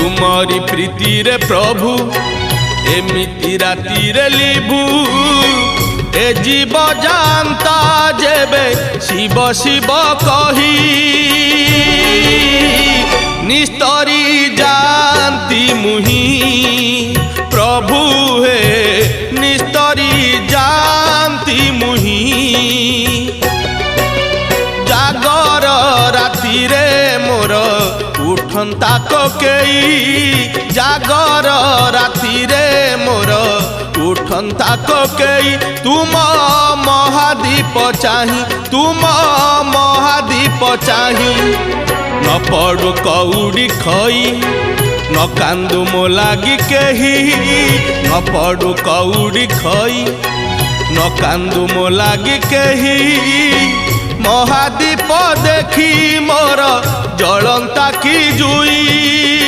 तुमरी प्रीति रे प्रभु एमिति राति रे लिभु ए जीव जानता जेबे शिव शिव कही निस्तरी जानती मुही प्रभु हे निस्तरी जानती मुही जागर राति रे मोर उठंता कोकेई जागर राति रे मोर उठंता कोकेई तुम महादीप चाही तुम महादीप चाही न पड़ू कौड़ी खई न कांदू मो लागी केही न पड़ू कौड़ी खई न कांदू मो लागी केही महादीप देखी मोर जलंता की जुई।